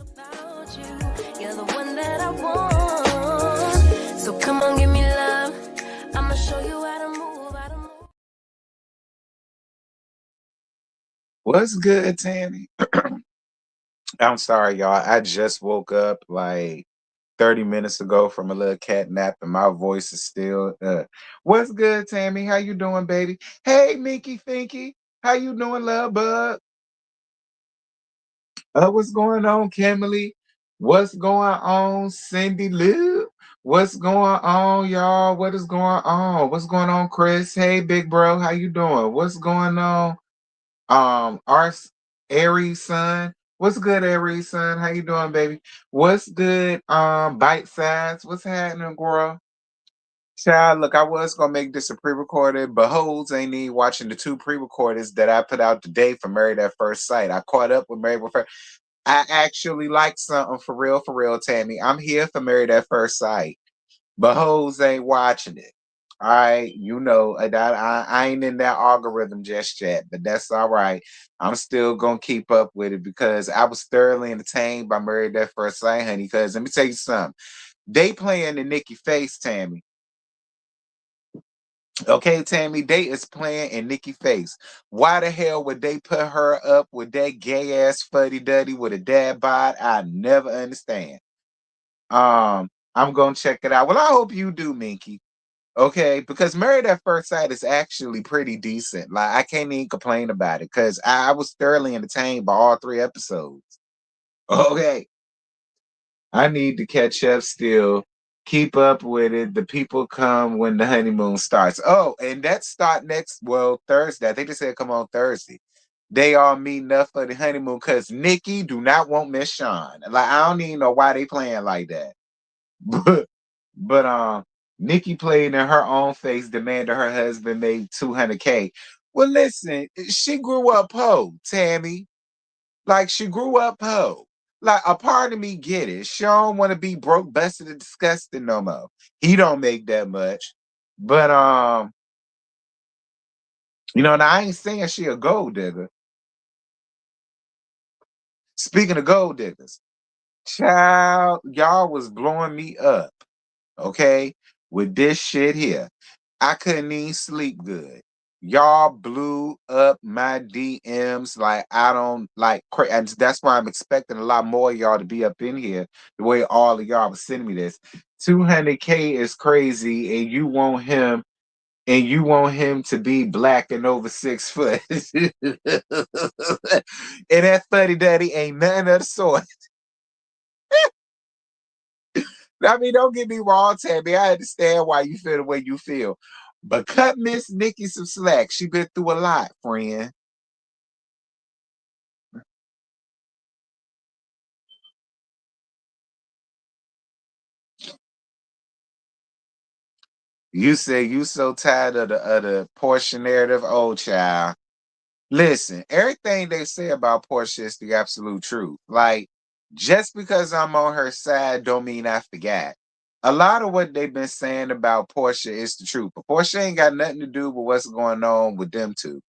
About you, you're the one that I want. So come on, give me love. I'ma show you how to move, how to move. What's good, Tammy? I'm sorry, y'all. I just woke up like 30 minutes ago from a little cat nap, and my voice is still. What's good, Tammy? How you doing, baby? Hey, Minky Finky. How you doing, love bug? What's going on, Kimberly? What's going on, Cindy Lou? What's going on, y'all? What is going on? What's going on, Chris? Hey, big bro. How you doing? What's going on? Our Aries son. What's good, Aries son? How you doing, baby? What's good? Bite size. What's happening, girl? Child, look, I was gonna make this a pre-recorded, but hoes ain't need watching the two pre-recordeds that I put out today for Married at First Sight. I caught up with Married at First. I actually like something for real, Tammy. I'm here for Married at First Sight, but hoes ain't watching it. All right, you know that I ain't in that algorithm just yet, but that's all right. I'm still gonna keep up with it because I was thoroughly entertained by Married at First Sight, honey. Because let me tell you something, they playing the Nikki face, Tammy. Okay, Tammy, they is playing in Nikki face. Why the hell would they put her up with that gay ass fuddy duddy with a dad bod? I never understand. I'm gonna check it out. Well, I hope you do, Minky. Okay, because Married at First Sight is actually pretty decent. Like I can't even complain about it because I was thoroughly entertained by all three episodes. Okay, I need to catch up still. Keep up with it. The people come when the honeymoon starts. Oh, and that start Thursday. I think they said come on Thursday. They all meeting up for the honeymoon because Nikki do not want Miss Sean. Like I don't even know why they playing like that. But Nikki played in her own face, demanded her husband made $200K. Well, listen, she grew up po, Tammy. Like she grew up po. Like a part of me get it. She don't want to be broke, busted, and disgusting no more. He don't make that much. But now I ain't saying she a gold digger. Speaking of gold diggers, child, y'all was blowing me up, okay, with this shit here. I couldn't even sleep good. Y'all blew up my DMs like I don't like, and that's why I'm expecting a lot more of y'all to be up in here. The way all of y'all was sending me this, 200K is crazy, and you want him and you want him to be black and over 6 foot. And that fuddy duddy ain't none of the sort. I mean, don't get me wrong, Tammy. I understand why you feel the way you feel. But cut Miss Nikki some slack. She been through a lot, friend. You say you so tired of the Portia narrative, old child. Listen, everything they say about Portia is the absolute truth. Like, just because I'm on her side don't mean I forgot. A lot of what they've been saying about Portia is the truth. But Portia ain't got nothing to do with what's going on with them two.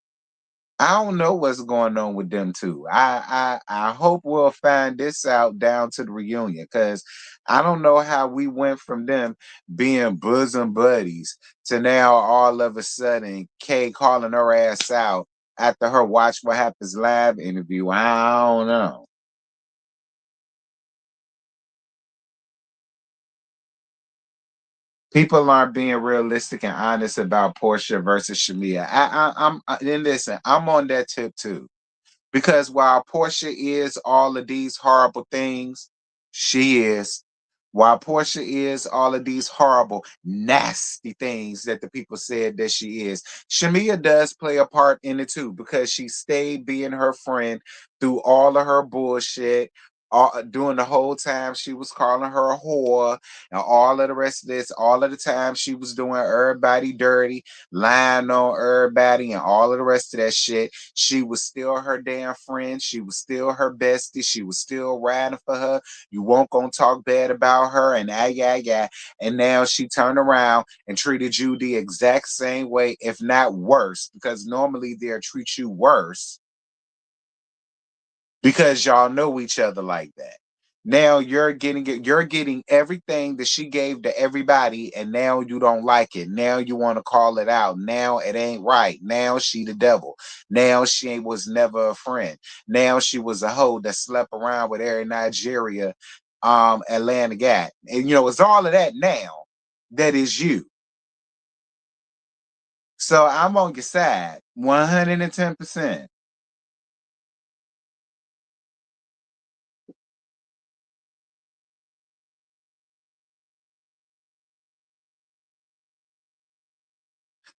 I don't know what's going on with them two. I hope we'll find this out down to the reunion because I don't know how we went from them being bosom buddies to now all of a sudden Kay calling her ass out after her Watch What Happens Live interview. I don't know. People aren't being realistic and honest about Portia versus Shamea. And listen, I'm on that tip too. Because while Portia is all of these horrible things, she is. While Portia is all of these horrible, nasty things that the people said that she is, Shamea does play a part in it too because she stayed being her friend through all of her bullshit. During the whole time she was calling her a whore and all of the rest of this, all of the time she was doing everybody dirty, lying on everybody, and all of the rest of that shit. She was still her damn friend. She was still her bestie. She was still riding for her. You won't gonna talk bad about her and yeah. And now she turned around and treated you the exact same way, if not worse, because normally they'll treat you worse because y'all know each other like that. Now you're getting everything that she gave to everybody, and now you don't like it. Now you want to call it out. Now it ain't right. Now she the devil. Now she was never a friend. Now she was a hoe that slept around with every Nigeria Atlanta got. And it's all of that now that is you. So I'm on your side 110%.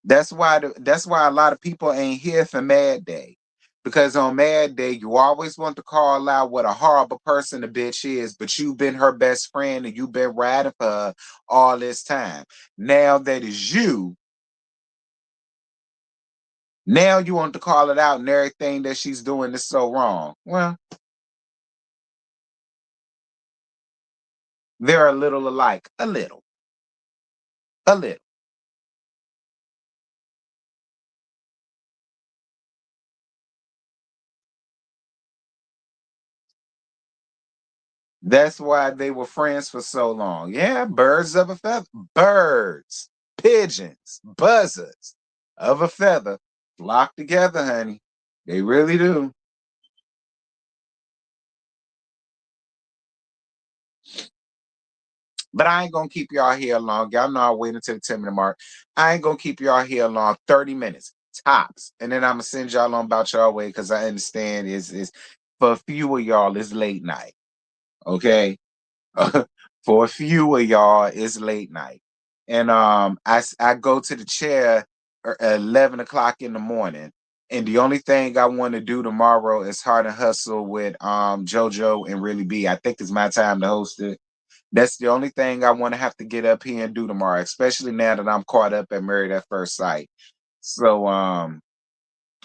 That's why a lot of people ain't here for Mad Day. Because on Mad Day, you always want to call out what a horrible person the bitch is, but you've been her best friend and you've been riding for her all this time. Now that is you. Now you want to call it out and everything that she's doing is so wrong. Well, they're a little alike. A little. A little. That's why they were friends for so long. Yeah, birds of a feather. Birds, pigeons, buzzards of a feather flock together, honey. They really do. But I ain't gonna keep y'all here long. Y'all know I wait until the 10-minute mark. I ain't gonna keep y'all here long. 30 minutes tops. And then I'm gonna send y'all on about y'all way because I understand is for a few of y'all, it's late night. Okay. For a few of y'all, it's late night, and I go to the chair at 11 o'clock in the morning, and the only thing I want to do tomorrow is hard and hustle with JoJo and Really B. I think it's my time to host it. That's the only thing I want to have to get up here and do tomorrow, especially now that I'm caught up at Married at First Sight. So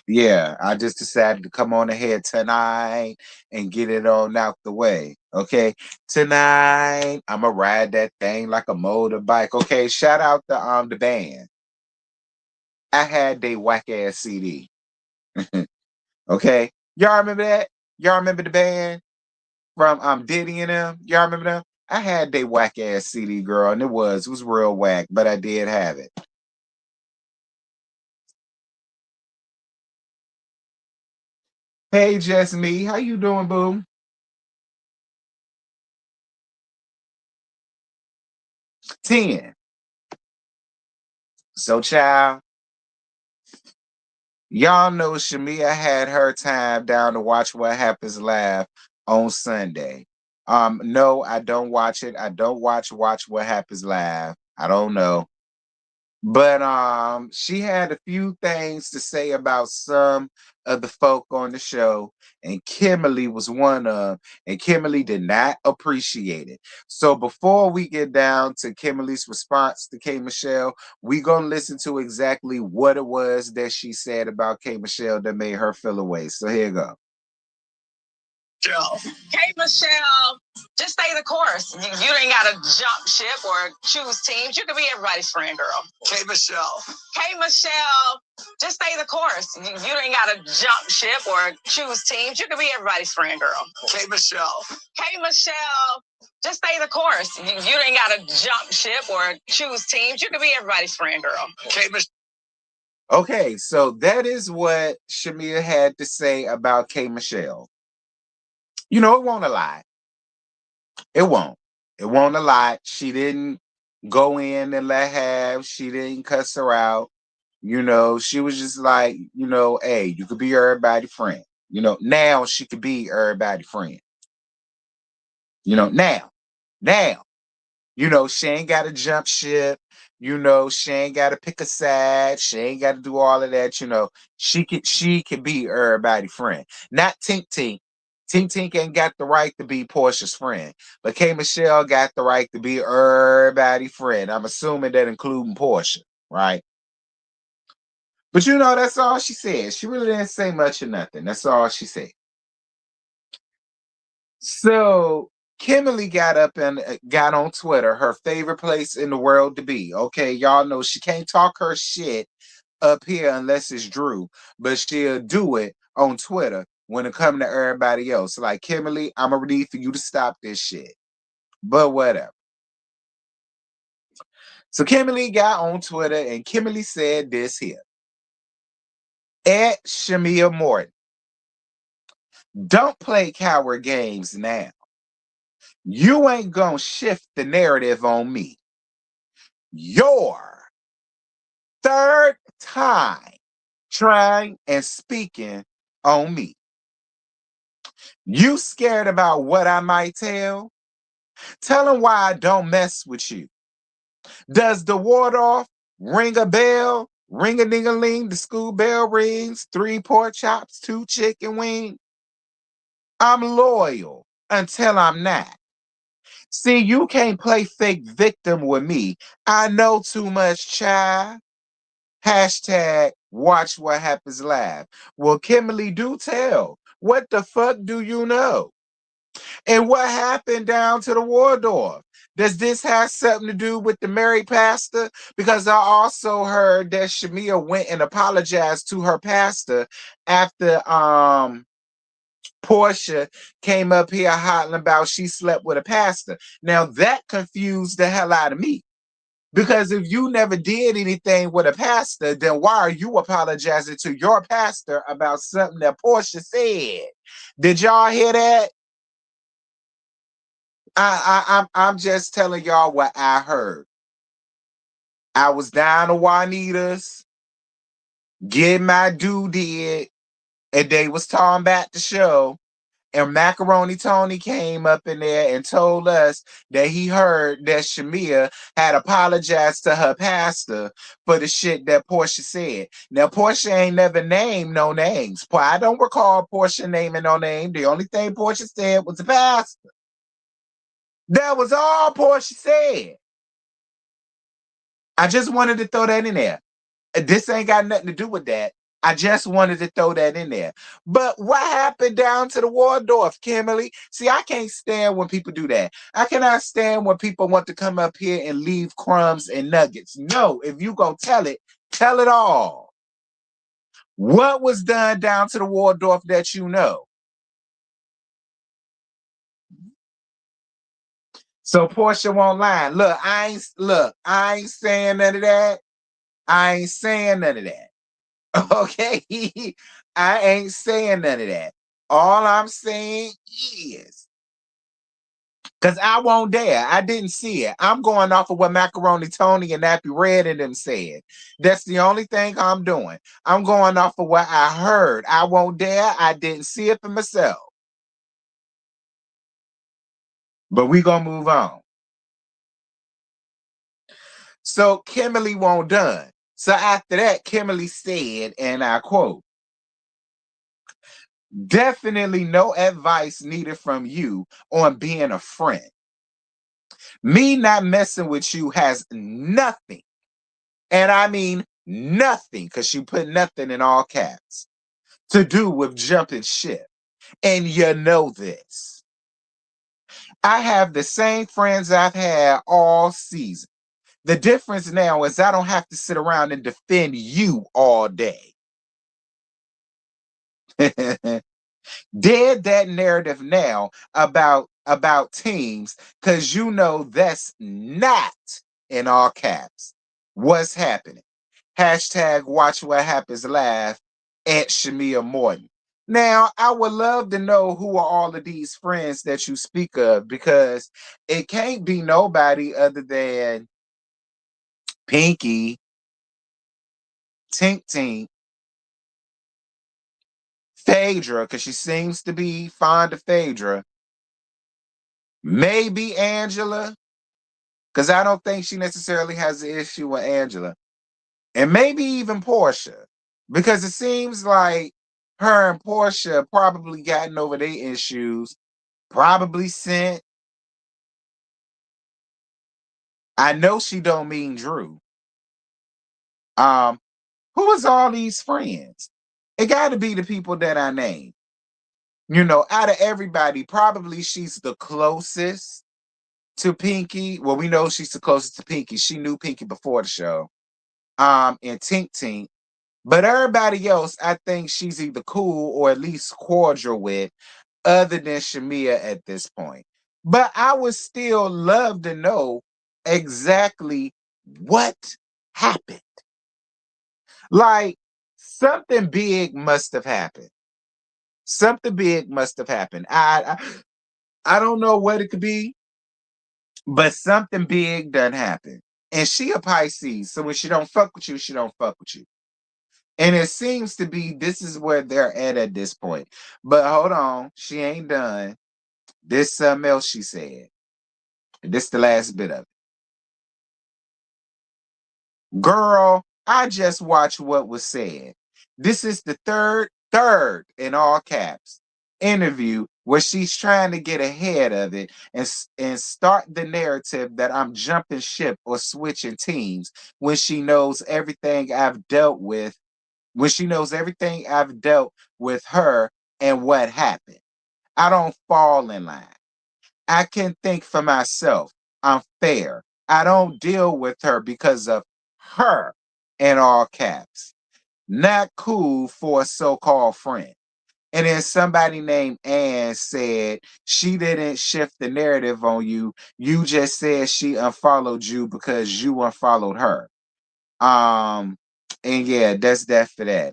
yeah, I just decided to come on ahead tonight and get it on out the way. Okay. Tonight, I'ma ride that thing like a motorbike. Okay. Shout out the band. I had they whack ass CD. Okay. Y'all remember that? Y'all remember the band from Diddy and them? Y'all remember them? I had they whack ass CD, girl, and it was real whack, but I did have it. Hey, just me. How you doing, boo? 10. So, child, y'all know Shamea had her time down to watch What Happens Live on Sunday. No, I don't watch it. I don't watch What Happens Live. I don't know. But she had a few things to say about some of the folk on the show, and Kimberly was one of them, and Kimberly did not appreciate it. So before we get down to Kimberly's response to K Michelle, we gonna listen to exactly what it was that she said about K Michelle that made her feel away. So here you go. Hey, Michelle, just stay the course. You ain't got to jump ship or choose teams. You can be everybody's friend, girl. Hey, Michelle. Hey, Michelle, just stay the course. You ain't got to jump ship or choose teams. You can be everybody's friend, girl. Hey, Michelle. Hey, Michelle, just stay the course. You ain't got to jump ship or choose teams. You can be everybody's friend, girl. Hey, Michelle. Okay, so that is what Shamea had to say about K Michelle. You know, it won't a lie. It won't. It won't a lot. She didn't go in and let have. She didn't cuss her out. You know, she was just like, you know, hey, you could be everybody's friend. You know, now she could be everybody's friend. You know, now, you know, she ain't got to jump ship. You know, she ain't got to pick a side. She ain't got to do all of that. You know, she could be everybody's friend. Not Tink Tink. Tink Tink ain't got the right to be Portia's friend, but K Michelle got the right to be everybody's friend. I'm assuming that including Portia, right? But you know, that's all she said. She really didn't say much or nothing. That's all she said. So Kimberly got up and got on Twitter, her favorite place in the world to be. Okay, y'all know she can't talk her shit up here unless it's Drew, but she'll do it on Twitter when it comes to everybody else. Like, Kimberly, I'm gonna need for you to stop this shit. But whatever. So Kimberly got on Twitter and Kimberly said this here. At Shamea Morton, don't play coward games now. You ain't gonna shift the narrative on me. Your third time trying and speaking on me. You scared about what I might tell? Tell them why I don't mess with you. Does the ward off ring a bell? Ring a ding a ling, the school bell rings, 3 pork chops, 2 chicken wings. I'm loyal until I'm not. See, you can't play fake victim with me. I know too much, child. Hashtag watch what happens live. Well, Kimberly, do tell. What the fuck do you know? And what happened down to the Waldorf? Does this have something to do with the married pastor? Because I also heard that Shamea went and apologized to her pastor after Portia came up here hollering about she slept with a pastor. Now that confused the hell out of me. Because if you never did anything with a pastor, then why are you apologizing to your pastor about something that Portia said? Did y'all hear that? I'm just telling y'all what I heard. I was down to Juanita's, getting my due did, and they was talking about the show. And Macaroni Tony came up in there and told us that he heard that Shamea had apologized to her pastor for the shit that Portia said. Now, Portia ain't never named no names. I don't recall Portia naming no name. The only thing Portia said was the pastor. That was all Portia said. I just wanted to throw that in there. This ain't got nothing to do with that. I just wanted to throw that in there. But what happened down to the Waldorf, Kimberly? See, I can't stand when people do that. I cannot stand when people want to come up here and leave crumbs and nuggets. No, if you go tell it all. What was done down to the Waldorf that you know? So Portia won't lie. Look, I ain't saying none of that. I ain't saying none of that. Okay, I ain't saying none of that. All I'm saying is Because I won't dare. I didn't see it. I'm going off of what Macaroni Tony and Nappy Red and them said. That's the only thing I'm doing. I'm going off of what I heard. I won't dare. I didn't see it for myself. But we gonna move on. So Kimberly won't done. So after that, Kimberly said, and I quote, "Definitely no advice needed from you on being a friend. Me not messing with you has nothing, and I mean nothing, because she put nothing in all caps, to do with jumping ship. And you know this. I have the same friends I've had all season. The difference now is I don't have to sit around and defend you all day." Dead that narrative now about teams, because you know that's not, in all caps, what's happening. Hashtag watch what happens live at Shamea Morton. Now, I would love to know who are all of these friends that you speak of, because it can't be nobody other than Pinky, Tink Tink, Phaedra, because she seems to be fond of Phaedra. Maybe Angela, because I don't think she necessarily has an issue with Angela. And maybe even Portia, because it seems like her and Portia probably gotten over their issues, probably sent. I know she don't mean Drew. Who is all these friends? It got to be the people that I named. You know, out of everybody, probably she's the closest to Pinky. Well, we know she's the closest to Pinky. She knew Pinky before the show. And Tink Tink. But everybody else, I think she's either cool or at least cordial with, other than Shamea at this point. But I would still love to know exactly what happened. Like, something big must have happened. Something big must have happened. I don't know what it could be, but something big done happened. And she a Pisces, so when she don't fuck with you, she don't fuck with you. And it seems to be this is where they're at this point. But hold on, she ain't done. This something else she said. And this the last bit of it. "Girl, I just watched what was said. This is the third in all caps, interview where she's trying to get ahead of it and start the narrative that I'm jumping ship or switching teams when she knows everything I've dealt with, when she knows everything I've dealt with her and what happened. I don't fall in line. I can think for myself. I'm fair. I don't deal with her because of her," in all caps. "Not cool for a so-called friend." And then somebody named Ann said she didn't shift the narrative on you. You just said she unfollowed you because you unfollowed her. And yeah, that's that for that.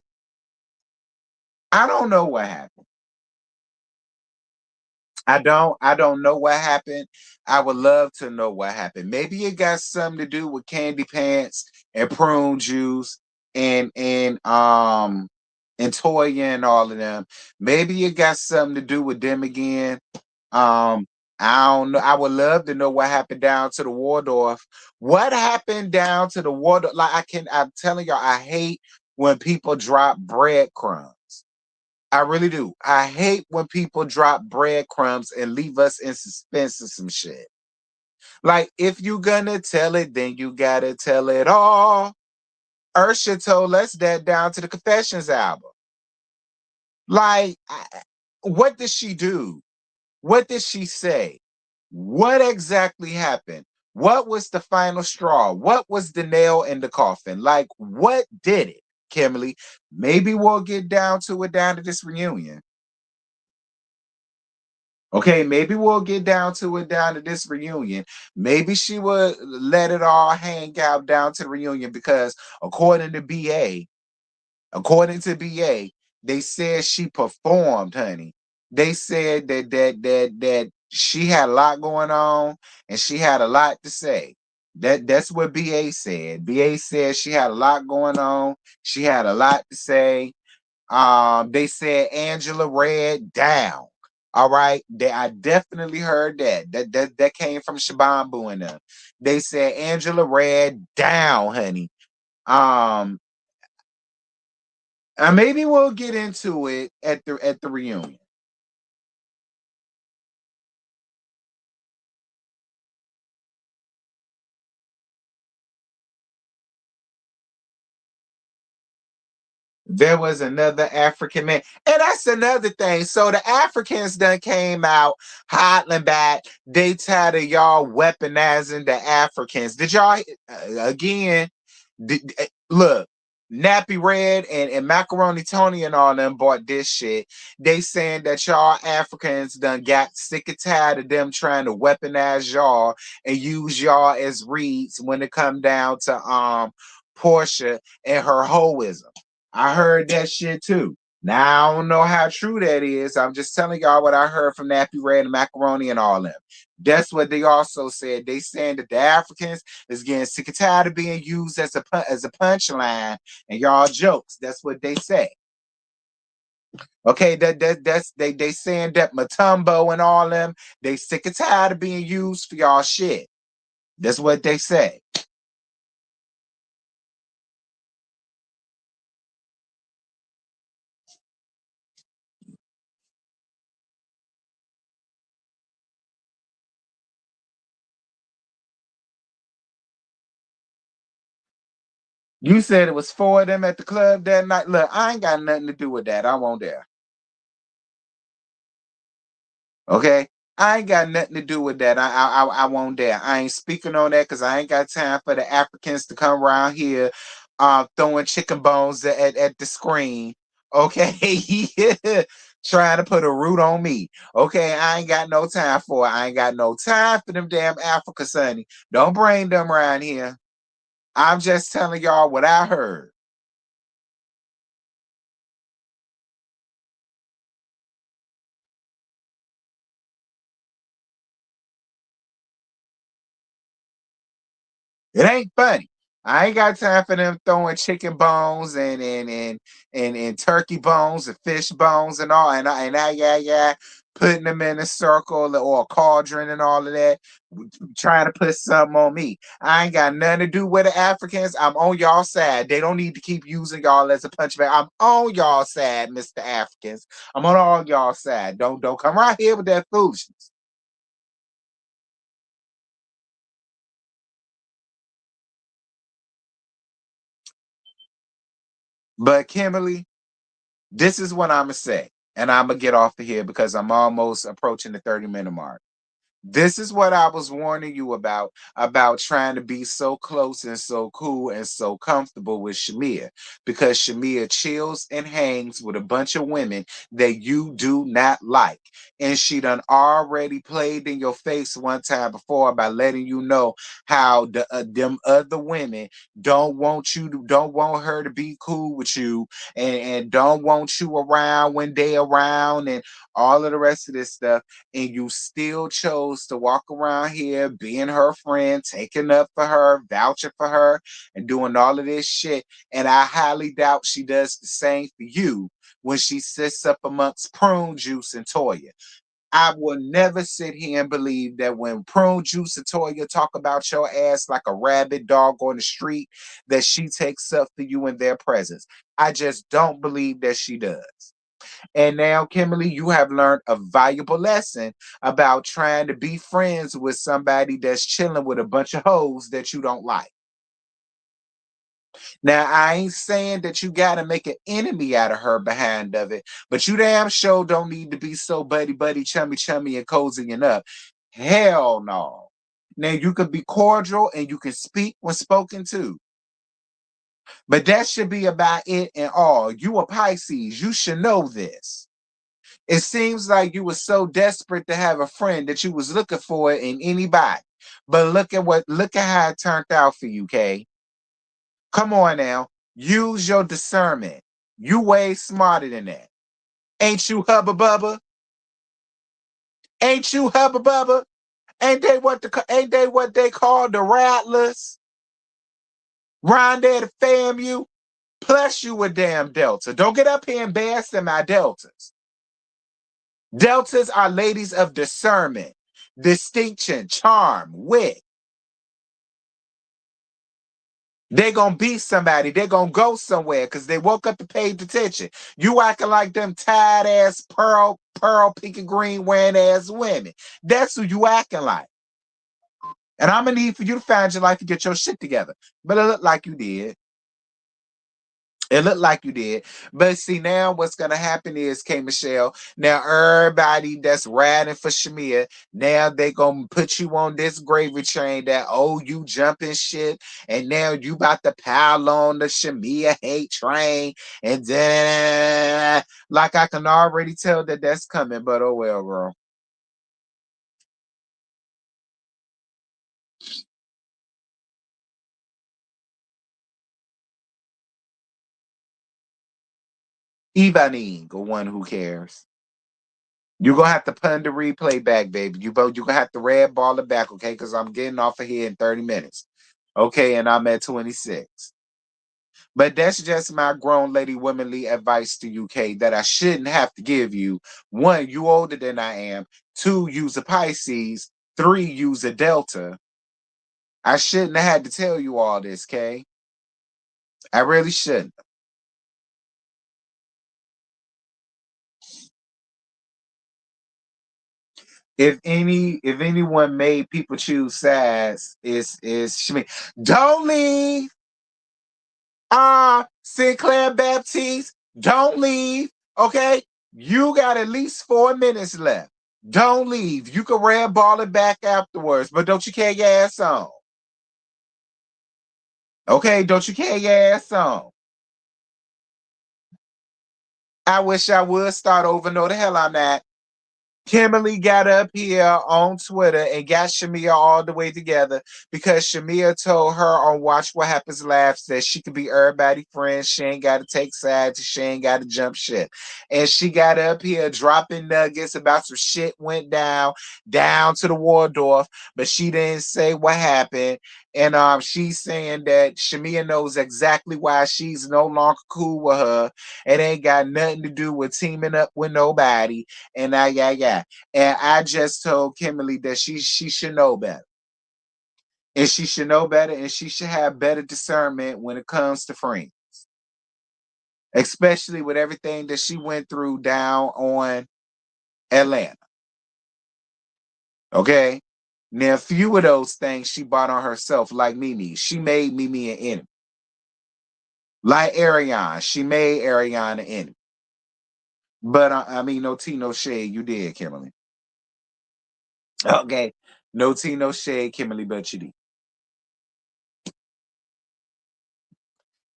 I don't know what happened. I don't know what happened. I would love to know what happened. Maybe it got something to do with Candy Pants and Prune Juice and Toya and all of them. Maybe it got something to do with them again. Um, I don't know. I would love to know what happened down to the Waldorf. What happened down to the Waldorf? I'm telling y'all, I hate when people drop breadcrumbs. I really do. I hate when people drop breadcrumbs and leave us in suspense of some shit. Like, if you gonna tell it, then you gotta tell it all. Ursha told us that down to the Confessions album. Like, what did she do? What did she say? What exactly happened? What was the final straw? What was the nail in the coffin? Like, what did it, Kimberly? Maybe we'll get down to it down to this reunion. Okay, maybe we'll get down to it down to this reunion. Maybe she would let it all hang out down to the reunion because according to BA, they said she performed, honey. They said that She had a lot going on, and she had a lot to say. That's what BA said. BA said she had a lot going on. She had a lot to say. They said Angela Red down. All right. I definitely heard that. That came from Shabambu and them. They said Angela Red down, honey. Um, and maybe we'll get into it at the reunion. There was another African man. And that's another thing. So the Africans done came out hollering back. They tired of y'all weaponizing the Africans. Did y'all, again, look, Nappy Red and Macaroni Tony and all them bought this shit. They saying that y'all Africans done got sick and tired of them trying to weaponize y'all and use y'all as reeds when it come down to Portia and her hoism. I heard that shit too. Now I don't know how true that is. I'm just telling y'all what I heard from Nappy Red and Macaroni and all them. That's what they also said. They saying that the Africans is getting sick and tired of being used as a punchline and y'all jokes. That's what they say. Okay, that's they saying that Matumbo and all them, they sick and tired of being used for y'all shit. That's what they say. You said it was four of them at the club that night. Look, I ain't got nothing to do with that. I won't there. Okay, I ain't got nothing to do with that. I won't dare. I ain't speaking on that because I ain't got time for the Africans to come around here, throwing chicken bones at the screen. Okay, trying to put a root on me. Okay, I ain't got no time for it. I ain't got no time for them damn Africa, sonny. Don't bring them around here. I'm just telling y'all what I heard. It ain't funny. I ain't got time for them throwing chicken bones and turkey bones and fish bones and all and putting them in a circle or a cauldron and all of that, trying to put something on me. I ain't got nothing to do with the Africans. I'm on y'all side. They don't need to keep using y'all as a punch bag. I'm on y'all side, Mr. Africans. I'm on all y'all side. Don't come right here with that foolishness. But Kimberly, this is what I'm gonna say, and I'm gonna get off of here because I'm almost approaching the 30-minute mark. This is what I was warning you about trying to be so close and so cool and so comfortable with Shamea, because Shamea chills and hangs with a bunch of women that you do not like. And she done already played in your face one time before by letting you know how them other women don't want her to be cool with you and don't want you around when they around and all of the rest of this stuff, and you still chose to walk around here being her friend, taking up for her, vouching for her, and doing all of this shit. And I highly doubt she does the same for you when she sits up amongst Prune Juice and Toya. I will never sit here and believe that when Prune Juice and Toya talk about your ass like a rabid dog on the street, that she takes up for you in their presence. I just don't believe that she does. And now, Kimberly, you have learned a valuable lesson about trying to be friends with somebody that's chilling with a bunch of hoes that you don't like. Now, I ain't saying that you got to make an enemy out of her behind of it, but you damn sure don't need to be so buddy buddy, chummy chummy, and cozying up. Hell no. Now, you can be cordial and you can speak when spoken to, but that should be about it and all. You a Pisces. You should know this. It seems like you were so desperate to have a friend that you was looking for it in anybody. But look at how it turned out for you, Kay. Come on now. Use your discernment. You way smarter than that. Ain't you, Hubba Bubba? Ain't you Hubba Bubba? Ain't they what they call the Rattlers? Round there to FAMU. Plus you a damn Delta. Don't get up here embarrassing my Deltas. Deltas are ladies of discernment, distinction, charm, wit. They're going to be somebody. They're going to go somewhere because they woke up and paid attention. You acting like them tired ass pearl, pink and green wearing ass women. That's who you acting like. And I'm going to need for you to find your life and get your shit together. But it looked like you did. It looked like you did. But see, now what's going to happen is, K. Michelle, now everybody that's riding for Shamea, now they going to put you on this gravy train that, oh, you jumping shit. And now you about to pile on the Shamea hate train. And then, like I can already tell that that's coming, but oh well, girl. Evaning, or one who cares. You're gonna have to pun the replay back, baby. You're gonna have to red ball it back, okay? Because I'm getting off of here in 30 minutes. Okay, and I'm at 26. But that's just my grown lady womanly advice to you, K, that I shouldn't have to give you. One, you older than I am. Two, use a Pisces. Three, use a Delta. I shouldn't have had to tell you all this, K. I really shouldn't. If anyone made people choose sides, is Shmi. Don't leave. Sinclair Baptiste, don't leave. Okay, you got at least 4 minutes left. Don't leave. You can red ball it back afterwards, but don't you carry your ass on. Okay, don't you carry your ass on. I wish I would start over. No, the hell I'm not. Kimberly got up here on Twitter and got Shamea all the way together because Shamea told her on Watch What Happens Laughs that she could be everybody's friend. She ain't got to take sides. She ain't got to jump shit. And she got up here dropping nuggets about some shit went down to the Waldorf, but she didn't say what happened. And she's saying that Shamea knows exactly why she's no longer cool with her. It ain't got nothing to do with teaming up with nobody. And yeah. And I just told Kimberly that she should know better. And she should know better, and she should have better discernment when it comes to friends. Especially with everything that she went through down on Atlanta. Okay? Now, a few of those things she bought on herself, like Mimi. She made Mimi an enemy. Like Ariane, she made Ariane an enemy. But I mean, no tea, no shade. You did, Kimberly. Okay. No tea, no shade, Kimberly, but you did.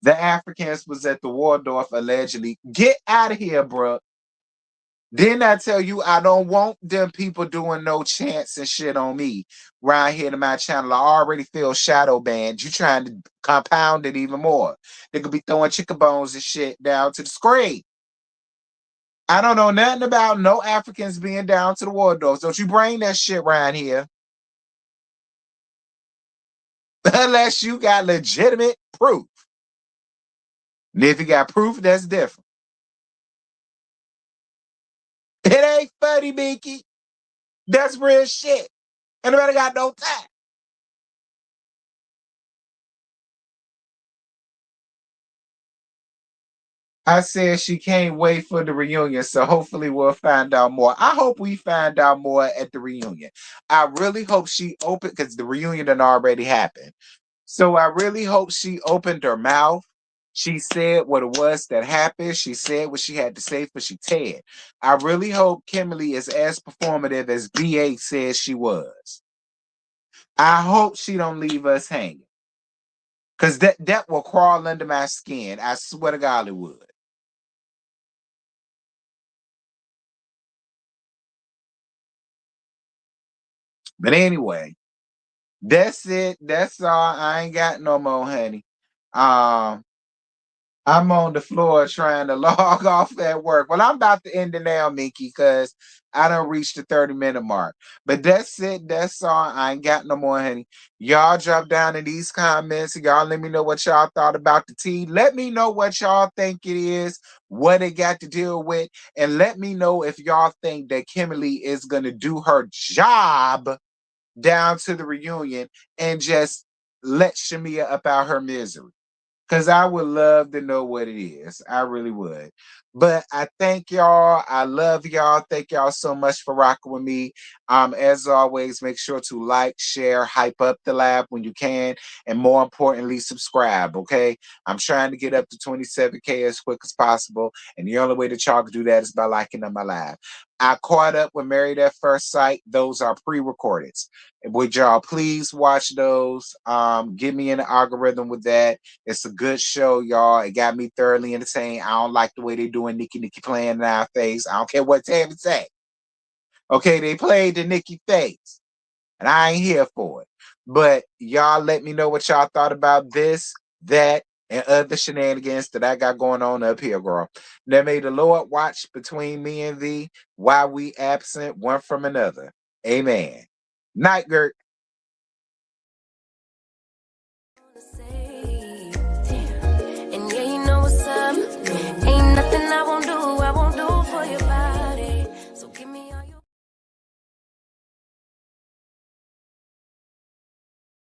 The Africans was at the Waldorf allegedly. Get out of here, bro. Didn't I tell you I don't want them people doing no chants and shit on me right here to my channel? I already feel shadow banned. You trying to compound it even more. They could be throwing chicken bones and shit down to the screen. I don't know nothing about no Africans being down to the Waldorf. Don't you bring that shit around here. Unless you got legitimate proof. And if you got proof, that's different. It ain't funny, Mickey. That's real shit. And nobody got no time. I said she can't wait for the reunion, so hopefully we'll find out more. I hope we find out more at the reunion. I really hope she opened, because the reunion done already happened. So I really hope she opened her mouth. She said what it was that happened. She said what she had to say for she said. I really hope Kimberly is as performative as BA says she was. I hope she don't leave us hanging. Because that will crawl under my skin. I swear to God it would. But anyway, that's it. That's all. I ain't got no more, honey. I'm on the floor trying to log off at work. Well, I'm about to end it now, Mickey, because I don't reach the 30-minute mark. But that's it. That's all. I ain't got no more, honey. Y'all drop down in these comments. Y'all let me know what y'all thought about the tea. Let me know what y'all think it is, what it got to deal with. And let me know if y'all think that Kimberly is going to do her job down to the reunion and just let Shamea up out her misery. Because I would love to know what it is. I really would. But I thank y'all. I love y'all. Thank y'all so much for rocking with me. As always, make sure to like, share, hype up the lab when you can, and more importantly, subscribe. Okay, I'm trying to get up to 27K as quick as possible, and the only way that y'all can do that is by liking on my live. I caught up with Married at First Sight. Those are pre-recorded. Would y'all please watch those? Get me in the algorithm with that. It's a good show, y'all. It got me thoroughly entertained. I don't like the way they doing Nikki playing in our face. I don't care what Tammy say. Okay, they played the Nikki face, and I ain't here for it. But y'all let me know what y'all thought about this, that, and other shenanigans that I got going on up here, girl. Now may the Lord watch between me and thee while we absent one from another. Amen. Night, Gert.